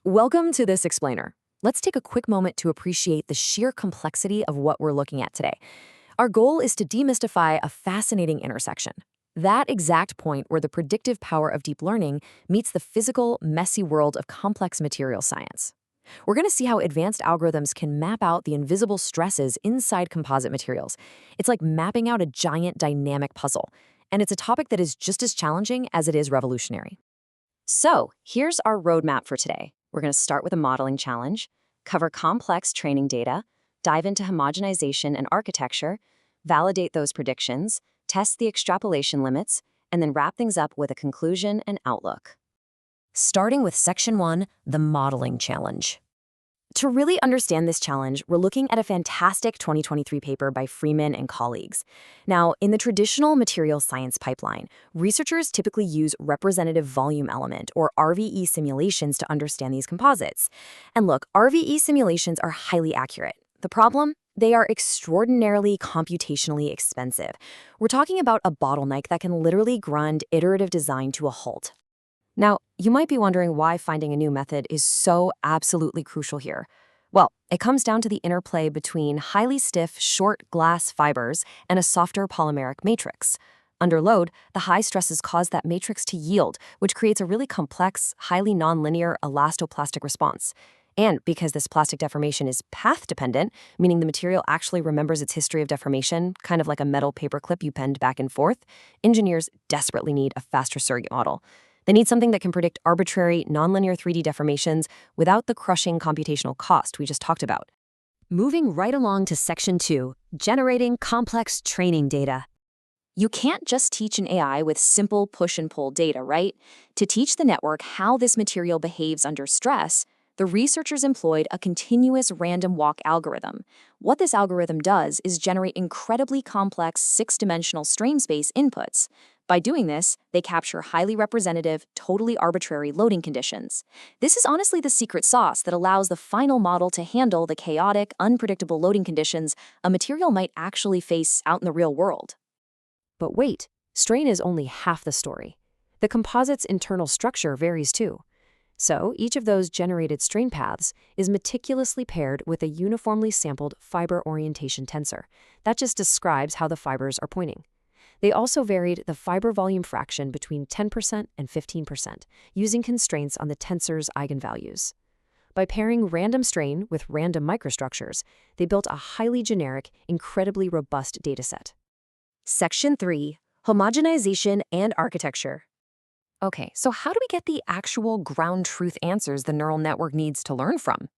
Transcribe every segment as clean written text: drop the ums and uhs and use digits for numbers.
Welcome to this explainer. Let's take a quick moment to appreciate the sheer complexity of what we're looking at today. Our goal is to demystify a fascinating intersection. That exact point where the predictive power of deep learning meets the physical, messy world of complex material science. We're going to see how advanced algorithms can map out the invisible stresses inside composite materials. It's like mapping out a giant dynamic puzzle, and it's a topic that is just as challenging as it is revolutionary. So, here's our roadmap for today. We're going to start with a modeling challenge, cover complex training data, dive into homogenization and architecture, validate those predictions, test the extrapolation limits, and then wrap things up with a conclusion and outlook. Starting with Section 1, the modeling challenge. To really understand this challenge, we're looking at a fantastic 2023 paper by Freeman and colleagues. Now, in the traditional material science pipeline, researchers typically use representative volume element, or RVE simulations to understand these composites. And look, RVE simulations are highly accurate. The problem? They are extraordinarily computationally expensive. We're talking about a bottleneck that can literally grind iterative design to a halt. Now, you might be wondering why finding a new method is so absolutely crucial here. Well, it comes down to the interplay between highly stiff, short glass fibers and a softer polymeric matrix. Under load, the high stresses cause that matrix to yield, which creates a really complex, highly nonlinear elasto-plastic response. And because this plastic deformation is path-dependent, meaning the material actually remembers its history of deformation, kind of like a metal paperclip you penned back and forth, engineers desperately need a faster surrogate model. They need something that can predict arbitrary, nonlinear 3D deformations without the crushing computational cost we just talked about. Moving right along to Section 2, generating complex training data. You can't just teach an AI with simple push and pull data, right? To teach the network how this material behaves under stress, the researchers employed a continuous random walk algorithm. What this algorithm does is generate incredibly complex six-dimensional strain space inputs. By doing this, they capture highly representative, totally arbitrary loading conditions. This is honestly the secret sauce that allows the final model to handle the chaotic, unpredictable loading conditions a material might actually face out in the real world. But wait, strain is only half the story. The composite's internal structure varies too. So each of those generated strain paths is meticulously paired with a uniformly sampled fiber orientation tensor. That just describes how the fibers are pointing. They also varied the fiber volume fraction between 10% and 15%, using constraints on the tensor's eigenvalues. By pairing random strain with random microstructures, they built a highly generic, incredibly robust dataset. Section 3, homogenization and architecture. Okay, so how do we get the actual ground truth answers the neural network needs to learn from?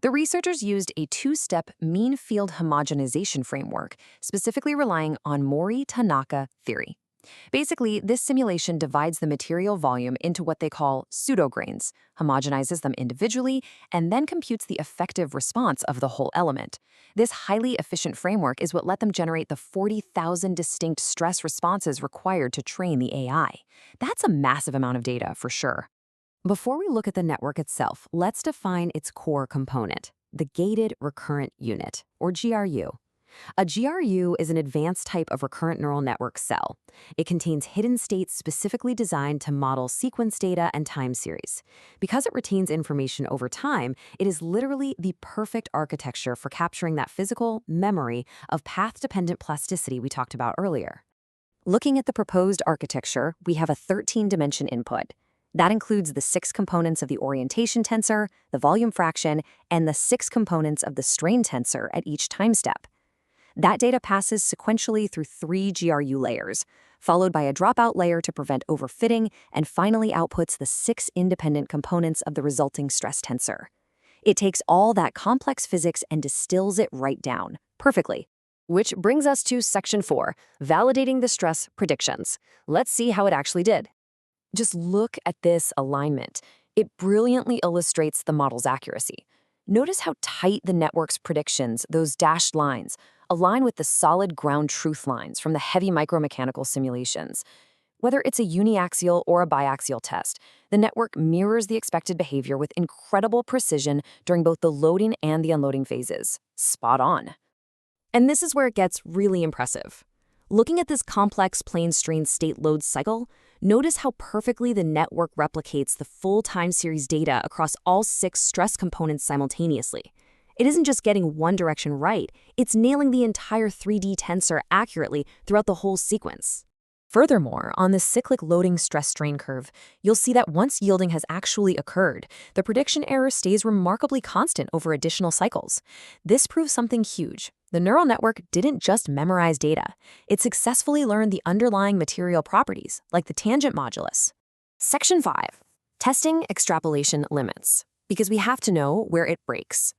The researchers used a two-step mean field homogenization framework, specifically relying on Mori-Tanaka theory. Basically, this simulation divides the material volume into what they call pseudograins, homogenizes them individually, and then computes the effective response of the whole element. This highly efficient framework is what let them generate the 40,000 distinct stress responses required to train the AI. That's a massive amount of data, for sure. Before we look at the network itself, let's define its core component, the gated recurrent unit, or GRU. A GRU is an advanced type of recurrent neural network cell. It contains hidden states specifically designed to model sequence data and time series. Because it retains information over time, it is literally the perfect architecture for capturing that physical memory of path-dependent plasticity we talked about earlier. Looking at the proposed architecture, we have a 13-dimension input. That includes the 6 components of the orientation tensor, the volume fraction, and the 6 components of the strain tensor at each time step. That data passes sequentially through 3 GRU layers, followed by a dropout layer to prevent overfitting, and finally outputs the 6 independent components of the resulting stress tensor. It takes all that complex physics and distills it right down, perfectly. Which brings us to Section 4, validating the stress predictions. Let's see how it actually did. Just look at this alignment. It brilliantly illustrates the model's accuracy. Notice how tight the network's predictions, those dashed lines, align with the solid ground truth lines from the heavy micromechanical simulations. Whether it's a uniaxial or a biaxial test, the network mirrors the expected behavior with incredible precision during both the loading and the unloading phases. Spot on. And this is where it gets really impressive. Looking at this complex plane strain state load cycle, Notice how perfectly the network replicates the full time series data across all 6 stress components simultaneously. It isn't just getting one direction right, it's nailing the entire 3D tensor accurately throughout the whole sequence. Furthermore, on the cyclic loading stress-strain curve, you'll see that once yielding has actually occurred, the prediction error stays remarkably constant over additional cycles. This proves something huge. The neural network didn't just memorize data. It successfully learned the underlying material properties, like the tangent modulus. Section 5. Testing extrapolation limits, because we have to know where it breaks.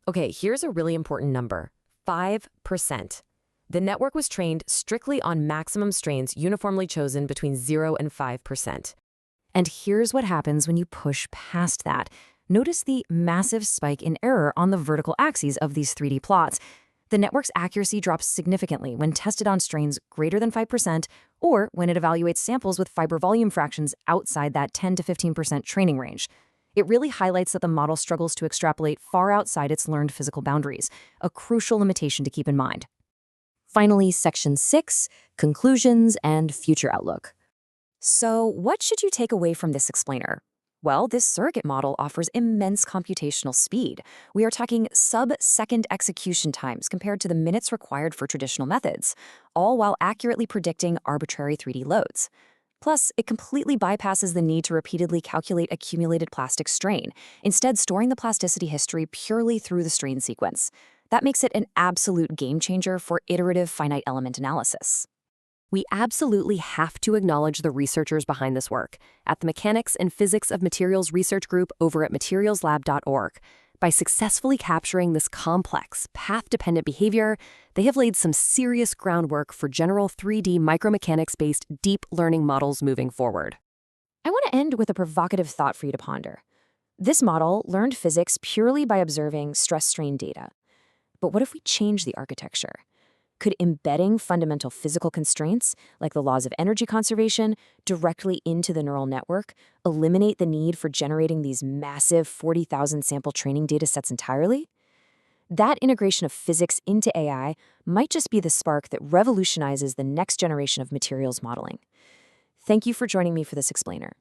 Okay, here's a really important number, 5%. The network was trained strictly on maximum strains uniformly chosen between 0 and 5%. And here's what happens when you push past that. Notice the massive spike in error on the vertical axes of these 3D plots. The network's accuracy drops significantly when tested on strains greater than 5% or when it evaluates samples with fiber volume fractions outside that 10 to 15% training range. It really highlights that the model struggles to extrapolate far outside its learned physical boundaries, a crucial limitation to keep in mind. Finally, Section 6, Conclusions and Future Outlook. So, what should you take away from this explainer? Well, this surrogate model offers immense computational speed. We are talking sub-second execution times compared to the minutes required for traditional methods, all while accurately predicting arbitrary 3D loads. Plus, it completely bypasses the need to repeatedly calculate accumulated plastic strain, instead storing the plasticity history purely through the strain sequence. That makes it an absolute game changer for iterative finite element analysis. We absolutely have to acknowledge the researchers behind this work at the Mechanics and Physics of Materials Research Group over at materialslab.org. By successfully capturing this complex, path-dependent behavior, they have laid some serious groundwork for general 3D micromechanics-based deep learning models moving forward. I want to end with a provocative thought for you to ponder. This model learned physics purely by observing stress-strain data. But what if we change the architecture? Could embedding fundamental physical constraints, like the laws of energy conservation, directly into the neural network eliminate the need for generating these massive 40,000 sample training data sets entirely? That integration of physics into AI might just be the spark that revolutionizes the next generation of materials modeling. Thank you for joining me for this explainer.